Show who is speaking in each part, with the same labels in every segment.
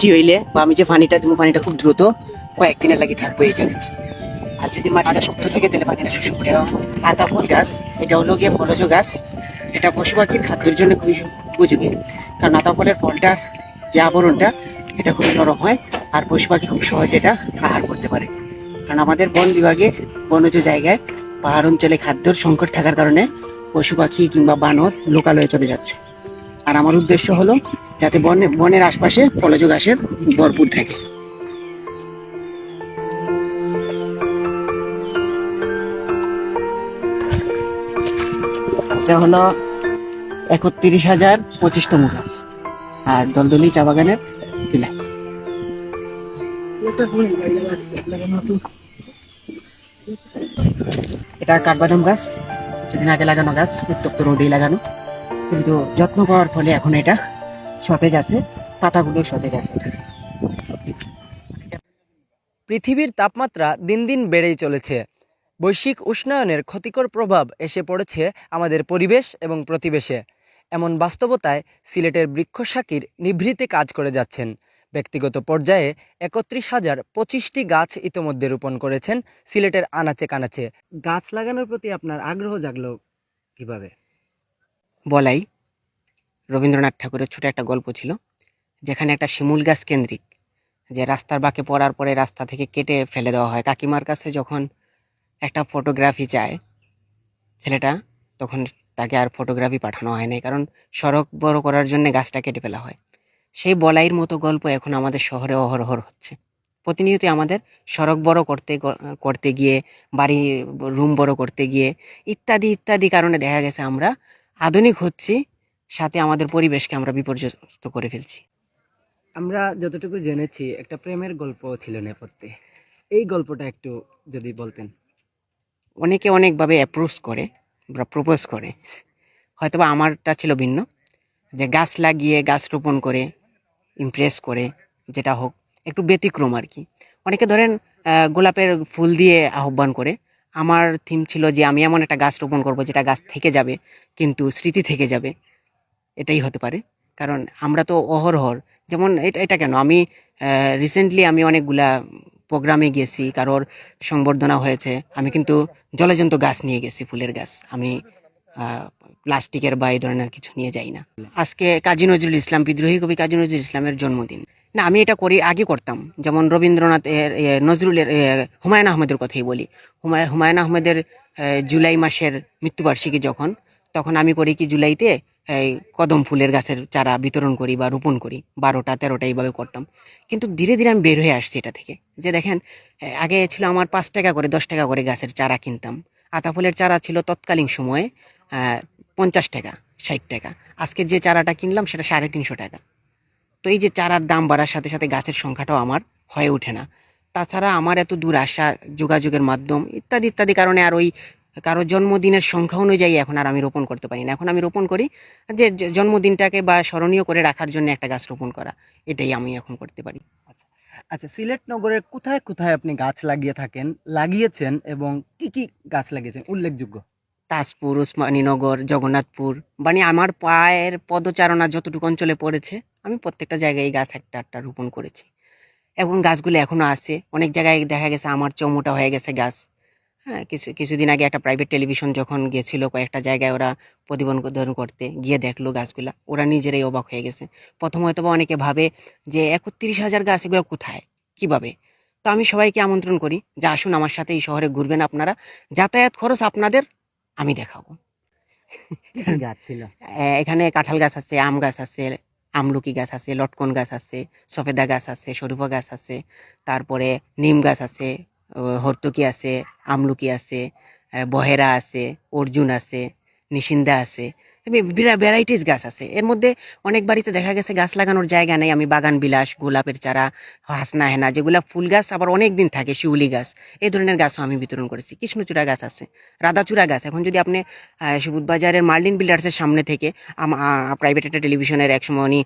Speaker 1: বৃষ্টি হইলে বা আমি যে পানিটা দেবো পানিটা খুব দ্রুত কয়েকদিনের লাগি থাকবো এই জায়গায়। আর যদি মাটিটা শক্ত থাকে তাহলে পানিটা শুষে পড়ে। আতা ফল গাছ, এটা হলো গিয়ে ফলজ গাছ। এটা পশু পাখির খাদ্যের জন্য খুবই উপযোগী, কারণ আতা ফলের ফলটার যে আবরণটা এটা খুবই নরম হয়, আর পশু পাখি খুব সহজে এটা আহার করতে পারে। কারণ আমাদের বন বিভাগে বনজ জায়গায় পাহাড় অঞ্চলে খাদ্যর সংকট থাকার কারণে পশু পাখি কিংবা বানর লোকালয়ে চলে যাচ্ছে। আর আমার উদ্দেশ্য হলো যাতে বনের আশপাশে ফলজ ঘাসের ভরপুর থাকে। এটা হলো 31,025তম গাছ, আর দলদলি চা বাগানের টিলা। এটা কাঠবাদাম গাছ, কিছুদিন আগে লাগানো গাছ, উত্তপ্ত রোদেই লাগানো, কিন্তু যত্ন পাওয়ার ফলে এখন এটা সতেজ আছে, পাতাগুলো সতেজ আছে।
Speaker 2: পৃথিবীর তাপমাত্রা দিন দিন বেড়েই চলেছে। বৈশ্বিক উষ্ণায়নের ক্ষতিকর প্রভাব এসে পড়েছে আমাদের পরিবেশ এবং প্রতিবেশে। এমন বাস্তবতায় সিলেটের বৃক্ষ শাকির নিভৃতে কাজ করে যাচ্ছেন। ব্যক্তিগত পর্যায়ে 31,025টি গাছ ইতোমধ্যে রোপণ করেছেন সিলেটের আনাচে কানাচে। গাছ লাগানোর প্রতি আপনার আগ্রহ জাগলো কিভাবে?
Speaker 1: বলাই রবীন্দ্রনাথ ঠাকুরের ছোট একটা গল্প ছিল, যেখানে একটা শিমুল গাছ কেন্দ্রিক, যে রাস্তার বাঁকে পড়ার পরে রাস্তা থেকে কেটে ফেলে দেওয়া হয়। কাকিমার কাছে যখন একটা ফটোগ্রাফি চায় ছেলেটা, তখন তাকে আর ফটোগ্রাফি পাঠানো হয় নাই, কারণ সড়ক বড় করার জন্য গাছটা কেটে ফেলা হয়। সেই বলাইয়ের মতো গল্প এখন আমাদের শহরে অহরহ হচ্ছে। প্রতিনিয়ত আমাদের সড়ক বড় করতে গিয়ে, বাড়ি রুম বড় করতে গিয়ে, ইত্যাদি ইত্যাদি কারণে দেখা গেছে আমরা আধুনিক হচ্ছি, সাথে আমাদের পরিবেশকে আমরা বিপর্যস্ত করে ফেলছি।
Speaker 2: আমরা যতটুকু জেনেছি একটা প্রেমের গল্প ছিল নেপথ্যে, এই গল্পটা একটু যদি বলতেন।
Speaker 1: অনেকে অনেকভাবে অ্যাপ্রোচ করে বা প্রপোজ করে, হয়তোবা আমারটা ছিল ভিন্ন, যে গাছ লাগিয়ে গাছ রোপণ করে ইমপ্রেস করে, যেটা হোক একটু ব্যতিক্রম আর কি। অনেকে ধরেন গোলাপের ফুল দিয়ে আহ্বান করে। আমার থিম ছিল যে আমি এমন একটা গাছ রোপণ করব যেটা গাছ থেকে যাবে, কিন্তু স্মৃতি থেকে যাবে। এটাই হতে পারে, কারণ আমরা তো অহরহর, যেমন এটা এটা কেন, আমি রিসেন্টলি আমি অনেকগুলা প্রোগ্রামে গেছি, কারোর সংবর্ধনা হয়েছে, আমি কিন্তু জলজন্ত গাছ নিয়ে গেছি, ফুলের গাছ। আমি প্লাস্টিকের বা এই ধরনের কিছু নিয়ে যাই না। আজকে কাজী নজরুল ইসলাম, বিদ্রোহী কবি কাজী নজরুল ইসলামের জন্মদিন। না, আমি এটা করি, আগে করতাম। যেমন রবীন্দ্রনাথ নজরুলের হুমায়ুন আহমেদের কথাই বলি। হুমায়ুন আহমেদের জুলাই মাসের মৃত্যুবার্ষিকী যখন, তখন আমি করি কি, জুলাইতে এই কদম ফুলের গাছের চারা বিতরণ করি বা রোপণ করি, 12টা 13টা এইভাবে করতাম। কিন্তু ধীরে ধীরে আমি বের হয়ে আসছি এটা থেকে। যে দেখেন, আগে ছিল আমার 5 টাকা করে 10 টাকা করে গাছের চারা কিনতাম। আতা ফুলের চারা ছিল তৎকালীন সময়ে 50 টাকা 60 টাকা। আজকের যে চারাটা কিনলাম সেটা 350 টাকা। তো এই যে চারার দাম বাড়ার সাথে সাথে গাছের সংখ্যাটাও আমার হয়ে ওঠে না। তাছাড়া আমার এত দূর আসা, যোগাযোগের মাধ্যম ইত্যাদি ইত্যাদি কারণে আর ওই কারো জন্মদিনের সংখ্যা অনুযায়ী এখন আর আমি রোপণ করতে পারি না। এখন আমি রোপণ করি যে জন্মদিনটাকে বা স্মরণীয় করে রাখার জন্য একটা গাছ রোপণ করা, এটাই আমি এখন করতে পারি।
Speaker 2: আচ্ছা, আচ্ছা, সিলেট নগরের কোথায় কোথায় আপনি গাছ লাগিয়ে থাকেন, লাগিয়েছেন এবং কি কি গাছ লাগিয়েছেন উল্লেখযোগ্য?
Speaker 1: তাজপুর, ওসমানীনগর, জগন্নাথপুর, মানে আমার পায়ের পদচারণা যতটুকু অঞ্চলে পড়েছে, আমি প্রত্যেকটা জায়গায় এই গাছ একটা একটা রোপণ করেছি, এবং গাছগুলো এখনো আছে। অনেক জায়গায় দেখা গেছে আমার চেয়েও মোটা হয়ে গেছে গাছ। হ্যাঁ, কিছুদিন আগে একটা প্রাইভেট টেলিভিশন যখন গেছিল কয়েকটা জায়গায়, ওরা প্রতিবেদন করতে গিয়ে দেখলো গাছগুলা, ওরা নিজেরাই অবাক হয়ে গেছে। প্রথম হয়তো বা অনেকে ভাবে যে 31,000 গাছ এগুলো কোথায়, কিভাবে। তো আমি সবাইকে আমন্ত্রণ করি যে আসুন আমার সাথে এই শহরে ঘুরবেন আপনারা, যাতায়াত খরচ আপনাদের, আমি দেখাবো।
Speaker 2: কি কি গাছ ছিল?
Speaker 1: এখানে কাঁঠাল গাছ আছে, আম গাছ আছে, আমলকি গাছ আছে, লটকন গাছ আছে, সফেদা গাছ আছে, শরীফা গাছ আছে, তারপরে নিম গাছ আছে, হর্তুকি আছে, আমলকি আছে, বহেরা আছে, অর্জুন আছে, নিশিন্দা আছে। ভ্যারাইটিস গাছ আছে। এর মধ্যে অনেক বাড়িতে দেখা গেছে গাছ লাগানোর জায়গা নেই, আমি বাগান বিলাস, গোলাপের চারা, হাসনা হেনা যেগুলা ফুল গাছ আবার অনেক দিন থাকে, শিউলি গাছ, এই ধরনের গাছও আমি বিতরণ করেছি। কৃষ্ণচূড়া গাছ আছে, রাধাচূড়া গাছ। এখন যদি আপনি সুবুধ বাজারের মার্লিন বিল্ডার্সের সামনে থেকে প্রাইভেট একটা টেলিভিশনের একসময় উনি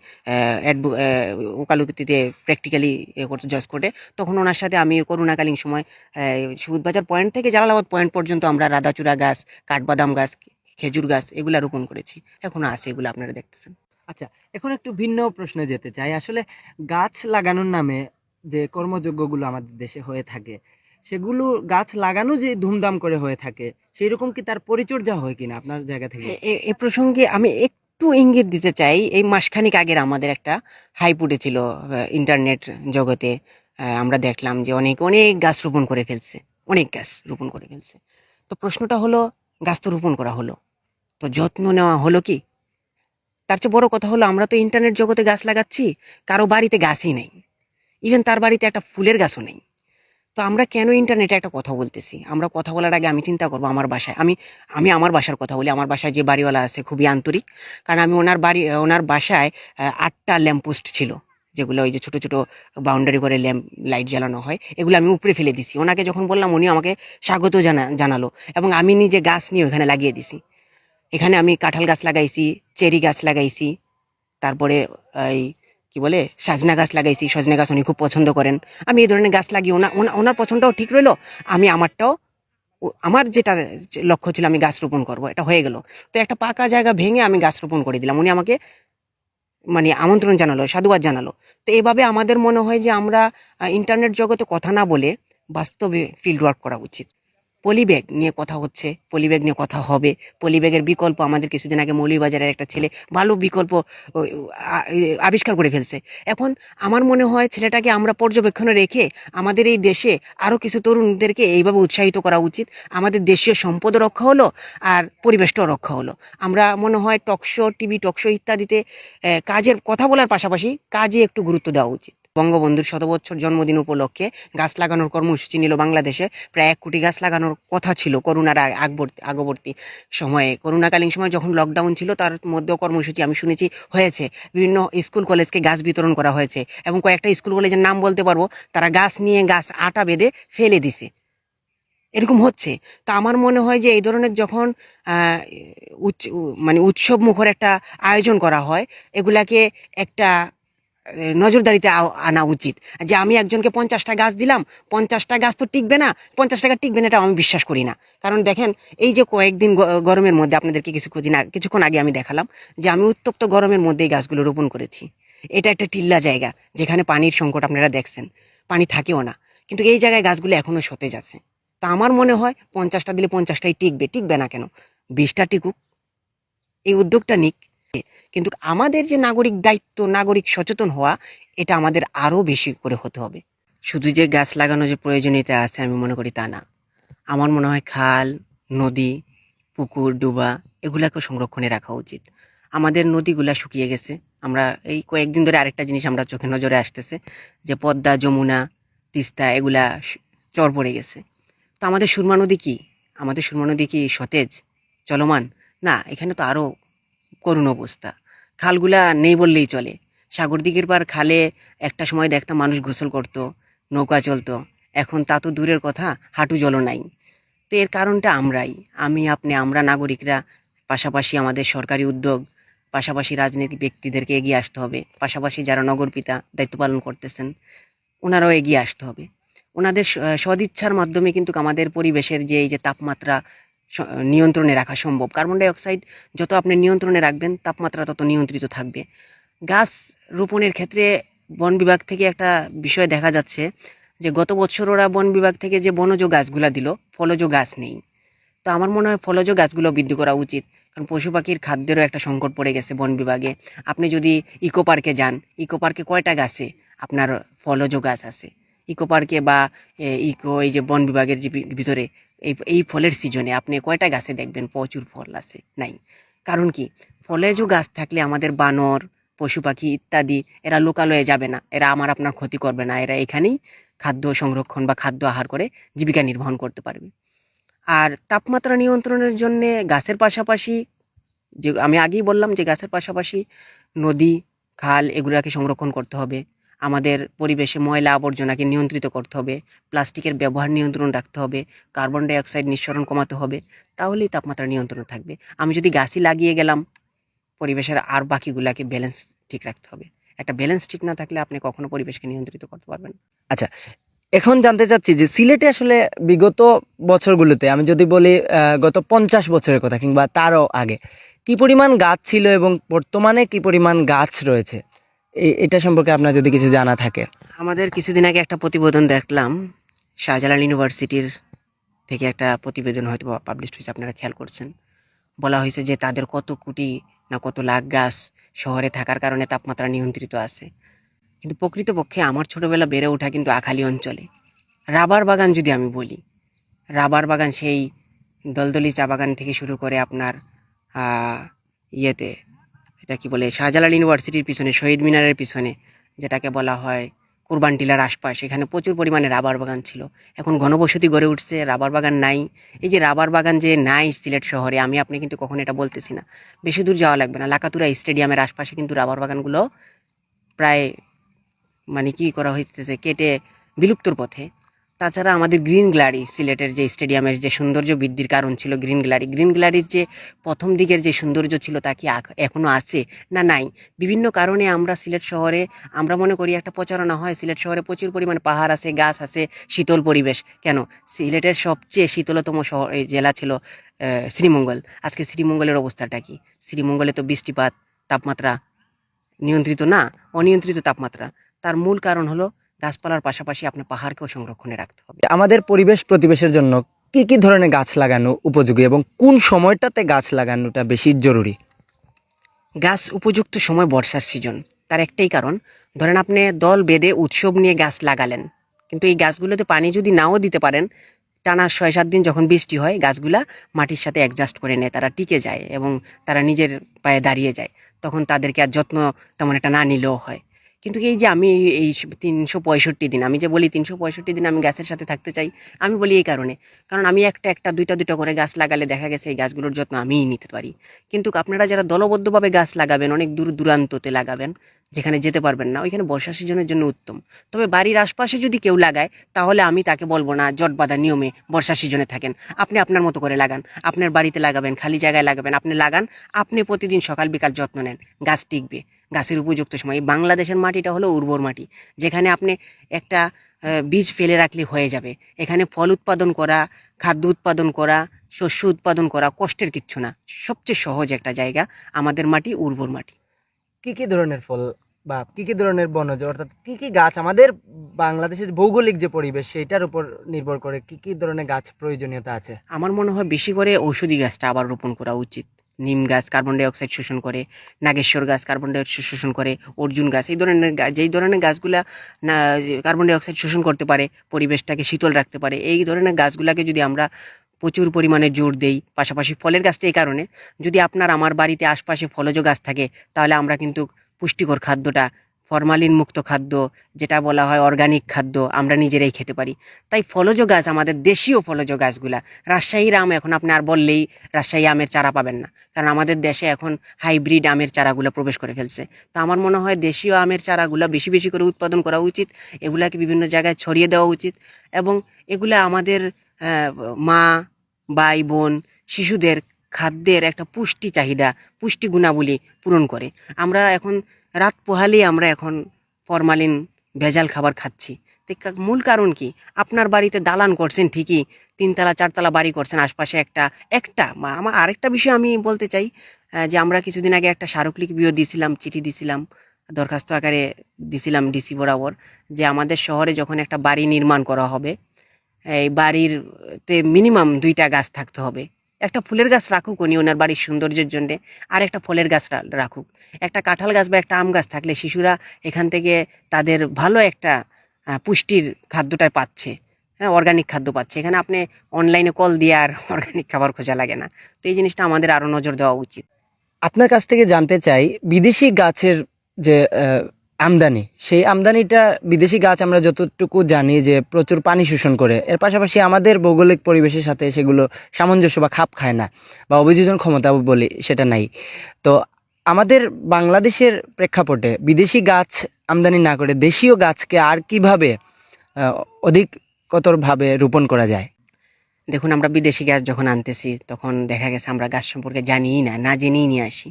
Speaker 1: ওকালতিতে প্র্যাকটিক্যালি করতে জজ কোর্টে, তখন ওনার সাথে আমি করোনাকালীন সময় সুবুধ বাজার পয়েন্ট থেকে জালালাবাদ পয়েন্ট পর্যন্ত আমরা রাধাচূড়া গাছ, কাঠবাদাম গাছ, খেজুর গাছ এগুলা রোপণ করেছি। এখনো আছে, এগুলো আপনারা দেখতেছেন।
Speaker 2: আচ্ছা, এখন একটু ভিন্ন প্রশ্নে যেতে চাই। আসলে গাছ লাগানোর নামে যে কর্মযজ্ঞগুলো আমাদের দেশে হয়ে থাকে, সেগুলো গাছ লাগানো যে ধুমধাম করে হয়ে থাকে, সেইরকম কি তার পরিচর্যা হয় কিনা আপনার জায়গা থেকে?
Speaker 1: এ প্রসঙ্গে আমি একটু ইঙ্গিত দিতে চাই। এই মাসখানেক আগের আমাদের একটা হাইপ উঠেছিল ইন্টারনেট জগতে। আমরা দেখলাম যে অনেক অনেক গাছ রোপণ করে ফেলছে, অনেক গাছ রোপণ করে ফেলছে। তো প্রশ্নটা হলো, গাছ তো রোপণ করা হলো, তো যত্ন নেওয়া হলো কি? তার চেয়ে বড় কথা হলো, আমরা তো ইন্টারনেট জগতে গাছ লাগাচ্ছি, কারো বাড়িতে গাছই নেই। ইভেন তার বাড়িতে একটা ফুলের গাছও নেই। তো আমরা কেন ইন্টারনেটে একটা কথা বলতেছি? আমরা কথা বলার আগে আমি চিন্তা করব আমার বাসায়। আমি আমি আমার বাসার কথা বলি। আমার বাসায় যে বাড়িওয়ালা আছে খুবই আন্তরিক। কারণ আমি ওনার বাসায় ৮ টা ল্যাম্প পোস্ট ছিল। যেগুলো ওই যে ছোট, ছোট বাউন্ডারি করে লাইট জ্বালানো হয়। এগুলো আমি উপড়ে ফেলে দিছি। ওনাকে যখন বললাম উনি আমাকে স্বাগত জানালো এবং আমি নিজে গাছ নিয়ে ওখানে লাগিয়ে দিছি। এখানে আমি কাঁঠাল গাছ লাগাইছি, চেরি গাছ লাগাইছি। তারপরে এই কি বলে সজনা গাছ লাগাইছি। সজনে গাছ উনি খুব পছন্দ করেন। আমি এই ধরনের গাছ লাগিয়ে ওনার পছন্দটাও ঠিক রইলো। আমি আমারটাও আমার যেটা লক্ষ্য ছিল আমি গাছ রোপণ করব, এটা হয়ে গেল। তো একটা পাকা জায়গা ভেঙে আমি গাছ রোপণ করে দিলাম। উনি আমাকে মানে আমন্ত্রণ জানালো, সাধুবাদ জানালো। তো এভাবে আমাদের মনে হয় যে আমরা ইন্টারনেট জগতে কথা না বলে বাস্তবে ফিল্ড ওয়ার্ক করা উচিত। পলিব্যাগ নিয়ে কথা হচ্ছে, পলিব্যাগ নিয়ে কথা হবে। পলিব্যাগের বিকল্প আমাদের কিছুদিন আগে মৌলভীবাজারের একটা ছেলে ভালো বিকল্প ও আ আবিষ্কার করে ফেলছে। এখন আমার মনে হয় ছেলেটাকে আমরা পর্যবেক্ষণে রেখে আমাদের এই দেশে আরো কিছু তরুণদেরকে এইভাবে উৎসাহিত করা উচিত। আমাদের দেশীয় সম্পদও রক্ষা হলো, আর পরিবেশটাও রক্ষা হলো। আমরা মনে হয় টকশো, টিভি টকশো ইত্যাদিতে কাজের কথা বলার পাশাপাশি কাজে একটু গুরুত্ব দেওয়া উচিত। বঙ্গবন্ধুর শতবৎসর জন্মদিন উপলক্ষে গাছ লাগানোর কর্মসূচি নিল বাংলাদেশে। প্রায় ১ কোটি গাছ লাগানোর কথা ছিল করোনার আগবর্তী সময়ে। করোনাকালীন সময়ে যখন লকডাউন ছিল তার মধ্যেও কর্মসূচি আমি শুনেছি হয়েছে। বিভিন্ন স্কুল কলেজকে গাছ বিতরণ করা হয়েছে এবং কয়েকটা স্কুল কলেজের নাম বলতে পারবো, তারা গাছ নিয়ে গাছ আটা বেঁধে ফেলে দিছে। এরকম হচ্ছে। তো আমার মনে হয় যে এই ধরনের যখন আহ, মানে উৎসব মুখর একটা আয়োজন করা হয়, এগুলাকে একটা নজরদারিতে আনা উচিত। যে আমি একজনকে ৫০টা গাছ দিলাম, ৫০টা গাছ তো টিকবে না, ৫০ টাকা টিকবে না, এটা আমি বিশ্বাস করি না। কারণ দেখেন, এই যে কয়েকদিন গরমের মধ্যে আপনাদেরকে কিছুক্ষণ আগে আমি দেখালাম যে আমি উত্তপ্ত গরমের মধ্যে এই গাছগুলো রোপণ করেছি। এটা একটা টিল্লা জায়গা, যেখানে পানির সংকট আপনারা দেখছেন, পানি থাকেও না, কিন্তু এই জায়গায় গাছগুলো এখনো সতেজ আছে। তা আমার মনে হয় ৫০টা দিলে ৫০টাই টিকবে, টিকবে না কেন, ২০টা টিকুক, এই উদ্যোগটা নিক। কিন্তু আমাদের যে নাগরিক দায়িত্ব, নাগরিক সচেতন হওয়া, এটা আমাদের আরো বেশি করে হতে হবে। শুধু যে গাছ লাগানো যে প্রয়োজনীয়তা আছে আমি মনে করি তা না। আমার মনে হয় খাল, নদী, পুকুর, ডুবা এগুলাকেও সংরক্ষণে রাখা উচিত। আমাদের নদীগুলা শুকিয়ে গেছে। আমরা এই কয়েকদিন ধরে আরেকটা জিনিস আমরা চোখে নজরে আসতেছে, যে পদ্মা, যমুনা, তিস্তা এগুলা চর পড়ে গেছে। তো আমাদের সুরমা নদী কি? আমাদের সুরমা নদী কি সতেজ, চলমান? না, এখানে তো আরো করুণ অবস্থা। খালগুলা নেই বললেই চলে। সাগরদিঘির পার খালে একটা সময় দেখতাম মানুষ গোসল করত, নৌকা চলতো। এখন তা তো দূরের কথা, হাঁটু জলও নাই। তো এর কারণটা আমরাই। আমি, আপনি, আমরা নাগরিকরা, পাশাপাশি আমাদের সরকারি উদ্যোগ, পাশাপাশি রাজনীতি ব্যক্তিদেরকে এগিয়ে আসতে হবে। পাশাপাশি যারা নগরপিতা দায়িত্ব পালন করতেছেন, ওনারাও এগিয়ে আসতে হবে। ওনাদের সদিচ্ছার মাধ্যমে কিন্তু আমাদের পরিবেশের যে এই যে তাপমাত্রা নিয়ন্ত্রণে রাখা সম্ভব। কার্বন ডাই অক্সাইড যত আপনি নিয়ন্ত্রণে রাখবেন, তাপমাত্রা তত নিয়ন্ত্রিত থাকবে। গাছ রোপণের ক্ষেত্রে বন বিভাগ থেকে একটা বিষয় দেখা যাচ্ছে যে গত বছর ওরা বন বিভাগ থেকে যে বনজ গাছগুলা দিল, ফলজ গাছ নেই। তো আমার মনে হয় ফলজ গাছগুলো বৃদ্ধি করা উচিত। কারণ পশু পাখির খাদ্যেরও একটা সংকট পড়ে গেছে বন বিভাগে। আপনি যদি ইকো পার্কে যান, ইকো পার্কে কয়টা গাছে আপনার ফলজ গাছ আছে? ইকো পার্কে বা এই যে বন বিভাগের যে ভিতরে এই এই ফলের সিজনে আপনি কয়টা গাছে দেখবেন প্রচুর ফল আছে? নাই। কারণ কি? ফলেজ গাছ থাকলে আমাদের বানর, পশু পাখি ইত্যাদি এরা লোকালয়ে যাবে না, এরা আমার আপনার ক্ষতি করবে না, এরা এখানেই খাদ্য সংরক্ষণ বা খাদ্য আহার করে জীবিকা নির্বাহ করতে পারবে। আর তাপমাত্রা নিয়ন্ত্রণের জন্যে গাছের পাশাপাশি, যে আমি আগেই বললাম যে গাছের পাশাপাশি নদী, খাল এগুলাকে সংরক্ষণ করতে হবে। আমাদের পরিবেশে ময়লা আবর্জনাকে নিয়ন্ত্রিত করতে হবে। প্লাস্টিকের ব্যবহার নিয়ন্ত্রণ রাখতে হবে। কার্বন ডাই অক্সাইড নিঃসরণ কমাতে হবে। তাহলেই তাপমাত্রা নিয়ন্ত্রণে থাকবে। আমি যদি গাছই লাগিয়ে গেলাম, পরিবেশের আর বাকিগুলাকে ব্যালেন্স ঠিক রাখতে হবে। একটা ব্যালেন্স ঠিক না থাকলে আপনি কখনো পরিবেশকে নিয়ন্ত্রিত করতে পারবেন না।
Speaker 2: আচ্ছা, এখন জানতে চাচ্ছি যে সিলেটে আসলে বিগত বছরগুলোতে, আমি যদি বলি গত 50 বছরের কথা কিংবা তারও আগে, কি পরিমাণ গাছ ছিল এবং বর্তমানে কি পরিমাণ গাছ রয়েছে, এটা সম্পর্কে আপনার যদি কিছু জানা থাকে।
Speaker 1: আমাদের কিছুদিন আগে একটা প্রতিবেদন দেখলাম, শাহজালাল ইউনিভার্সিটির থেকে একটা প্রতিবেদন হয়তো পাবলিশ হয়েছে, আপনারা খেয়াল করছেন। বলা হয়েছে যে তাদের কত কোটি না কত লাখ গাছ শহরে থাকার কারণে তাপমাত্রা নিয়ন্ত্রিত আছে। কিন্তু প্রকৃতপক্ষে আমার ছোটবেলা বেড়ে ওঠা কিন্তু আখালি অঞ্চলে। রাবার বাগান যদি আমি বলি, রাবার বাগান সেই দলদলি চা বাগান থেকে শুরু করে আপনার ইয়েতে, এটা কি বলে, শাহজালাল ইউনিভার্সিটির পিছনে শহীদ মিনারের পিছনে যেটাকে বলা হয় কুরবান টিলার আশপাশ, এখানে প্রচুর পরিমাণে রাবার বাগান ছিল। এখন ঘনবসতি গড়ে উঠছে, রাবার বাগান নাই। এই যে রাবার বাগান যে নাই সিলেট শহরে, আমি আপনি কিন্তু কখনো এটা বলতেছি না। বেশি দূর যাওয়া লাগবে না, লাকাতুরা স্টেডিয়ামের আশপাশে কিন্তু রাবার বাগানগুলো প্রায় মানে কি করা হইতেছে, কেটে বিলুপ্তর পথে। তাছাড়া আমাদের গ্রিন গ্যালারি, সিলেটের যে স্টেডিয়ামের যে সৌন্দর্য বৃদ্ধির কারণ ছিল গ্রিন গ্যালারি, গ্রিন গ্যালারির যে প্রথম দিকের যে সৌন্দর্য ছিল তা কি এখনো আছে না নাই? বিভিন্ন কারণে আমরা সিলেট শহরে, আমরা মনে করি একটা প্রচারণা হয় সিলেট শহরে প্রচুর পরিমাণ পাহাড় আছে, গাছ আছে, শীতল পরিবেশ। কেন, সিলেটের সবচেয়ে শীতলতম শহর এই জেলা ছিল শ্রীমঙ্গল। আজকে শ্রীমঙ্গলের অবস্থাটা কি? শ্রীমঙ্গলে তো বৃষ্টিপাত, তাপমাত্রা নিয়ন্ত্রিত না, অনিয়ন্ত্রিত তাপমাত্রা। তার মূল কারণ হলো গাছপালার পাশাপাশি আপনার পাহাড়কেও সংরক্ষণে রাখতে হবে।
Speaker 2: আমাদের পরিবেশ প্রতিবেশের জন্য কি কি ধরনের গাছ লাগানো উপযোগী এবং কোন সময়টাতে গাছ লাগানোটা বেশি জরুরি?
Speaker 1: গাছ উপযুক্ত সময় বর্ষার সিজন। তার একটাই কারণ, ধরেন আপনি দল বেঁধে উৎসব নিয়ে গাছ লাগালেন, কিন্তু এই গাছগুলোতে পানি যদি নাও দিতে পারেন, টানা ৬-৭ দিন যখন বৃষ্টি হয় গাছগুলা মাটির সাথে অ্যাডজাস্ট করে নেয়, তারা টিকে যায় এবং তারা নিজের পায়ে দাঁড়িয়ে যায়। তখন তাদেরকে আর যত্ন তেমন একটা না নিলেও হয়। কিন্তু এই যে আমি এই ৩৬৫ দিন, আমি যে বলি ৩৬৫ দিন আমি গাছের সাথে থাকতে চাই, আমি বলি এই কারণে, কারণ আমি একটা একটা দুইটা দুইটা করে গাছ লাগালে দেখা গেছে এই গাছগুলোর যত্ন আমিই নিতে পারি। কিন্তু আপনারা যারা দলবদ্ধভাবে গাছ লাগাবেন, অনেক দূর দূরান্ততে লাগাবেন, যেখানে যেতে পারবেন না, ওইখানে বর্ষা সিজনের জন্য উত্তম। তবে বাড়ির আশপাশে যদি কেউ লাগায়, তাহলে আমি তাকে বলবো না জট বাঁধা নিয়মে বর্ষা সিজনে থাকেন। আপনি আপনার মতো করে লাগান, আপনার বাড়িতে লাগাবেন, খালি জায়গায় লাগাবেন, আপনি লাগান, আপনি প্রতিদিন সকাল বিকাল যত্ন নেন, গাছ টিকবে। গাছের উপযুক্ত সময়, এই বাংলাদেশের মাটিটা হলো উর্বর মাটি, যেখানে আপনি একটা বীজ ফেলে রাখলে হয়ে যাবে। এখানে ফল উৎপাদন করা, খাদ্য উৎপাদন করা, শস্য উৎপাদন করা কষ্টের কিচ্ছু না, সবচেয়ে সহজ একটা জায়গা আমাদের মাটি, উর্বর মাটি।
Speaker 2: কি কি ধরনের ফল বা কি কি ধরনের বনজ, অর্থাৎ কি কি গাছ আমাদের বাংলাদেশের ভৌগোলিক যে পরিবেশ সেটার উপর নির্ভর করে কি কি ধরনের গাছ প্রয়োজনীয়তা আছে?
Speaker 1: আমার মনে হয় বেশি করে ঔষধি গাছটা আবার রোপণ করা উচিত। নিম গাছ কার্বন ডাই অক্সাইড শোষণ করে, নাগেশ্বর গাছ কার্বন ডাই অক্সাইড শোষণ করে, অর্জুন গাছ, এই ধরনের যেই ধরনের গাছগুলা না কার্বন ডাই অক্সাইড শোষণ করতে পারে, পরিবেশটাকে শীতল রাখতে পারে, এই ধরনের গাছগুলাকে যদি আমরা প্রচুর পরিমাণে জোর দেই, পাশাপাশি ফলের গাছটা এই কারণে, যদি আপনার আমার বাড়িতে আশপাশে ফলজ গাছ থাকে, তাহলে আমরা কিন্তু পুষ্টিকর খাদ্যটা, ফরমালিন মুক্ত খাদ্য, যেটা বলা হয় অর্গানিক খাদ্য, আমরা নিজেরাই খেতে পারি। তাই ফলজ গাছ, আমাদের দেশীয় ফলজ গাছগুলা, রাজশাহীর আম এখন আপনি আর বললেই রাজশাহী আমের চারা পাবেন না, কারণ আমাদের দেশে এখন হাইব্রিড আমের চারাগুলো প্রবেশ করে ফেলছে। তো আমার মনে হয় দেশীয় আমের চারাগুলো বেশি বেশি করে উৎপাদন করা উচিত, এগুলাকে বিভিন্ন জায়গায় ছড়িয়ে দেওয়া উচিত, এবং এগুলা আমাদের মা, ভাই, বোন, শিশুদের খাদ্যের একটা পুষ্টি চাহিদা, পুষ্টি গুণাবলী পূরণ করে। আমরা এখন রাত পোহালেই আমরা এখন ফরমালিন ভেজাল খাবার খাচ্ছি। তো মূল কারণ কি? আপনার বাড়িতে দালান করছেন ঠিকই, ৩ তলা ৪ তলা বাড়ি করছেন, আশপাশে আমার আরেকটা বিষয় আমি বলতে চাই, যে আমরা কিছুদিন আগে একটা স্মারকলিপিও দিছিলাম, চিঠি দিছিলাম, দরখাস্ত আকারে দিছিলাম ডিসি বরাবর, যে আমাদের শহরে যখন একটা বাড়ি নির্মাণ করা হবে, এই বাড়ির তে মিনিমাম ২টা গাছ থাকতে হবে। একটা ফুলের গাছ রাখুক উনি ওনার বাড়ির সৌন্দর্যের জন্যে, আর একটা ফলের গাছ রাখুক। একটা কাঁঠাল গাছ বা একটা আম গাছ থাকলে শিশুরা এখান থেকে তাদের ভালো একটা পুষ্টির খাদ্যটা পাচ্ছে, হ্যাঁ, অর্গানিক খাদ্য পাচ্ছে। এখানে আপনি অনলাইনে কল দিয়ে আর অর্গানিক খাবার খোঁজা লাগে না। তো এই জিনিসটা আমাদের আরও নজর দেওয়া উচিত।
Speaker 2: আপনার কাছ থেকে জানতে চাই, বিদেশি গাছের যে আমদানি, সেই আমদানিটা, বিদেশি গাছ আমরা যতটুকু জানি যে প্রচুর পানি শোষণ করে, এর পাশাপাশি আমাদের ভৌগোলিক পরিবেশের সাথে সেগুলো সামঞ্জস্য বা খাপ খায় না, বা অভিযোজন ক্ষমতা বলি সেটা নাই। তো আমাদের বাংলাদেশের প্রেক্ষাপটে বিদেশি গাছ আমদানি না করে দেশীয় গাছকে আর কিভাবে আহ, অধিকতরভাবে রোপণ করা যায়?
Speaker 1: দেখুন, আমরা বিদেশি গাছ যখন আনতেছি তখন দেখা গেছে আমরা গাছ সম্পর্কে জানিই না, না জেনেই নিয়ে আসি।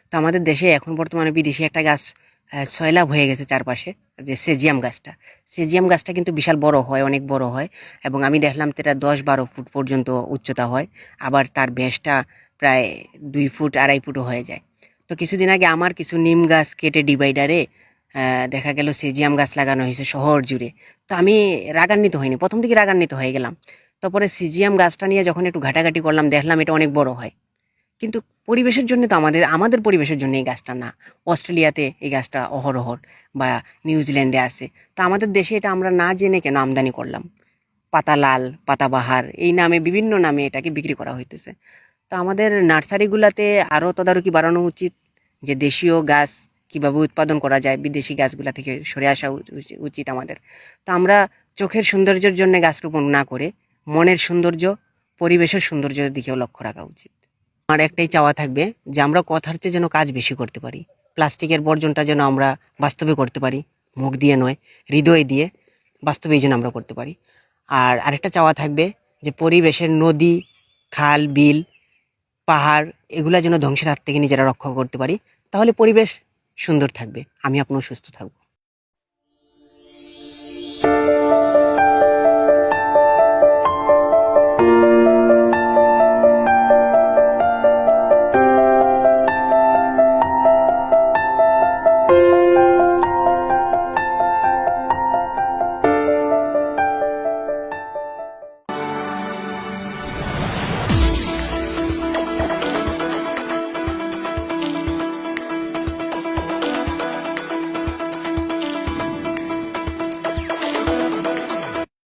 Speaker 1: তো আমাদের দেশে এখন বর্তমানে বিদেশি একটা গাছ সয়লাভ হয়ে গেছে চারপাশে, যে সেজিয়াম গাছটা। সেজিয়াম গাছটা কিন্তু বিশাল বড় হয়, অনেক বড় হয়, এবং আমি দেখলাম তো এটা ১০-১২ ফুট পর্যন্ত উচ্চতা হয়। আবার তার ব্যাসটা প্রায় 2 ফুট 2.5 ফুটও হয়ে যায়। তো কিছুদিন আগে আমার কিছু নিম গাছ কেটে ডিভাইডারে দেখা গেল সিজিয়াম গাছ লাগানো হয়েছে শহর জুড়ে। তো আমি রাগান্বিত হইনি, প্রথম দিকে রাগান্বিত হয়ে গেলাম। তারপরে সিজিয়াম গাছটা নিয়ে যখন একটু ঘাটাঘাটি করলাম, দেখলাম এটা অনেক বড় হয়। কিন্তু পরিবেশের জন্য তো আমাদের পরিবেশের জন্য এই গাছটা না। অস্ট্রেলিয়াতে এই গাছটা অহরহর, বা নিউজিল্যান্ডে আছে। তো আমাদের দেশে এটা আমরা না জেনে কেন আমদানি করলাম? পাতা লাল, পাতাবাহার এই নামে বিভিন্ন নামে এটাকে বিক্রি করা হইতেছে। তো আমাদের নার্সারিগুলাতে আরও তদারকি বাড়ানো উচিত, যে দেশীয় গাছ কিভাবে উৎপাদন করা যায়, বিদেশি গাছগুলা থেকে সরে আসা উচিত আমাদের। তো আমরা চোখের সৌন্দর্যের জন্য গাছ রোপণ না করে মনের সৌন্দর্য, পরিবেশের সৌন্দর্যের দিকেও লক্ষ্য রাখা উচিত। আমার একটাই চাওয়া থাকবে যে আমরা কথার চেয়ে যেন কাজ বেশি করতে পারি। প্লাস্টিকের বর্জনটা যেন আমরা বাস্তবে করতে পারি, মুখ দিয়ে নয়, হৃদয় দিয়ে বাস্তবে যেন আমরা করতে পারি। আর আরেকটা চাওয়া থাকবে যে পরিবেশের নদী, খাল, বিল, পাহাড় এগুলা যেন ধ্বংসের হাত থেকে নিজেরা রক্ষা করতে পারি। তাহলে পরিবেশ সুন্দর থাকবে, আমি আপনিও সুস্থ থাকবো।